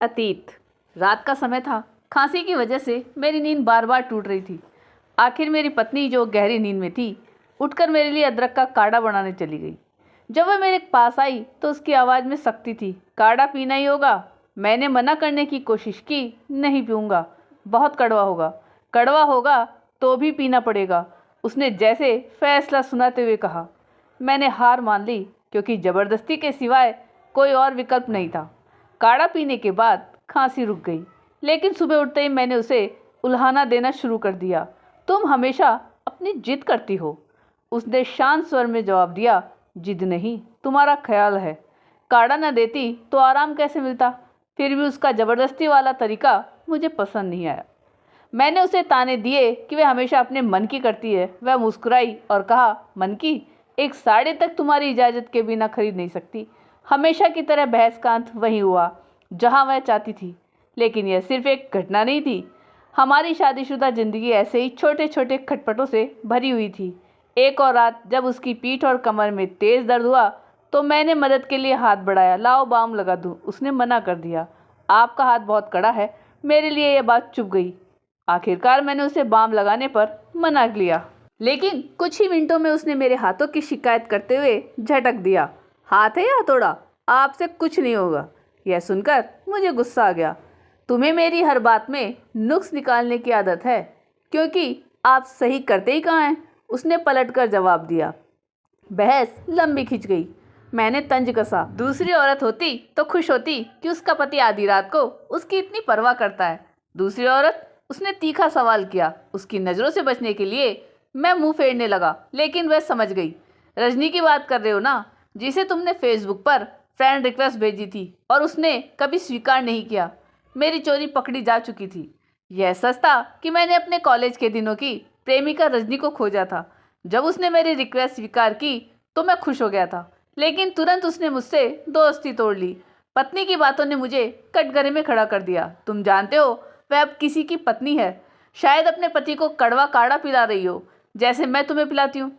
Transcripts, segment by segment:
अतीत। रात का समय था। खांसी की वजह से मेरी नींद बार बार टूट रही थी। आखिर मेरी पत्नी, जो गहरी नींद में थी, उठकर मेरे लिए अदरक का काढ़ा बनाने चली गई। जब वह मेरे पास आई तो उसकी आवाज़ में सख्ती थी। काढ़ा पीना ही होगा। मैंने मना करने की कोशिश की, नहीं पीऊँगा, बहुत कड़वा होगा। कड़वा होगा तो भी पीना पड़ेगा, उसने जैसे फैसला सुनाते हुए कहा। मैंने हार मान ली, क्योंकि ज़बरदस्ती के सिवाय कोई और विकल्प नहीं था। काढ़ा पीने के बाद खांसी रुक गई, लेकिन सुबह उठते ही मैंने उसे उल्हाना देना शुरू कर दिया। तुम हमेशा अपनी जिद करती हो, उसने शांत स्वर में जवाब दिया। जिद नहीं, तुम्हारा ख्याल है। काढ़ा न देती तो आराम कैसे मिलता? फिर भी उसका ज़बरदस्ती वाला तरीका मुझे पसंद नहीं आया। मैंने उसे ताने दिए कि वह हमेशा अपने मन की करती है। वह मुस्कुराई और कहा, मन की? एक साड़ी तक तुम्हारी इजाज़त के बिना खरीद नहीं सकती। हमेशा की तरह बहस का अंत वहीं हुआ जहां वह चाहती थी। लेकिन यह सिर्फ एक घटना नहीं थी। हमारी शादीशुदा ज़िंदगी ऐसे ही छोटे छोटे खटपटों से भरी हुई थी। एक और रात जब उसकी पीठ और कमर में तेज़ दर्द हुआ तो मैंने मदद के लिए हाथ बढ़ाया। लाओ बाम लगा दूँ, उसने मना कर दिया। आपका हाथ बहुत कड़ा है। मेरे लिए यह बात चुभ गई। आखिरकार मैंने उसे बाम लगाने पर मना लिया, लेकिन कुछ ही मिनटों में उसने मेरे हाथों की शिकायत करते हुए झटक दिया। हाथ है या हथौड़ा, आपसे कुछ नहीं होगा। यह सुनकर मुझे गुस्सा आ गया। तुम्हें मेरी हर बात में नुक्स निकालने की आदत है, क्योंकि आप सही करते ही कहाँ हैं, उसने पलटकर जवाब दिया। बहस लंबी खिंच गई। मैंने तंज कसा। दूसरी औरत होती तो खुश होती कि उसका पति आधी रात को उसकी इतनी परवाह करता है। दूसरी औरत, उसने तीखा सवाल किया। उसकी नज़रों से बचने के लिए मैं मुंह फेरने लगा, लेकिन वह समझ गई। रजनी की बात कर रहे हो ना, जिसे तुमने फेसबुक पर फ्रेंड रिक्वेस्ट भेजी थी और उसने कभी स्वीकार नहीं किया। मेरी चोरी पकड़ी जा चुकी थी। यह सच था कि मैंने अपने कॉलेज के दिनों की प्रेमिका रजनी को खोजा था। जब उसने मेरी रिक्वेस्ट स्वीकार की तो मैं खुश हो गया था, लेकिन तुरंत उसने मुझसे दोस्ती तोड़ ली। पत्नी की बातों ने मुझे कटघरे में खड़ा कर दिया। तुम जानते हो, वह अब किसी की पत्नी है। शायद अपने पति को कड़वा काढ़ा पिला रही हो, जैसे मैं तुम्हें पिलाती हूँ।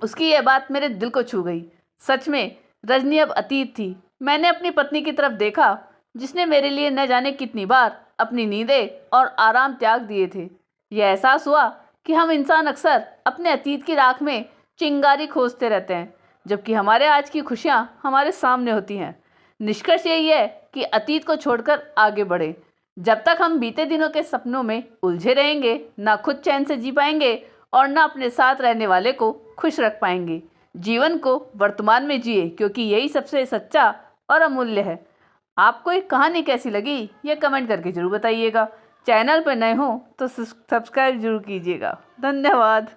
उसकी यह बात मेरे दिल को छू गई। सच में रजनी अब अतीत थी। मैंने अपनी पत्नी की तरफ देखा, जिसने मेरे लिए न जाने कितनी बार अपनी नींदें और आराम त्याग दिए थे। यह एहसास हुआ कि हम इंसान अक्सर अपने अतीत की राख में चिंगारी खोजते रहते हैं, जबकि हमारे आज की खुशियाँ हमारे सामने होती हैं। निष्कर्ष यही है कि अतीत को छोड़कर आगे बढ़ें। जब तक हम बीते दिनों के सपनों में उलझे रहेंगे, ना खुद चैन से जी पाएंगे और ना अपने साथ रहने वाले को खुश रख पाएंगे। जीवन को वर्तमान में जिए, क्योंकि यही सबसे सच्चा और अमूल्य है। आपको एक कहानी कैसी लगी, ये कमेंट करके जरूर बताइएगा। चैनल पर नए हो तो सब्सक्राइब जरूर कीजिएगा। धन्यवाद।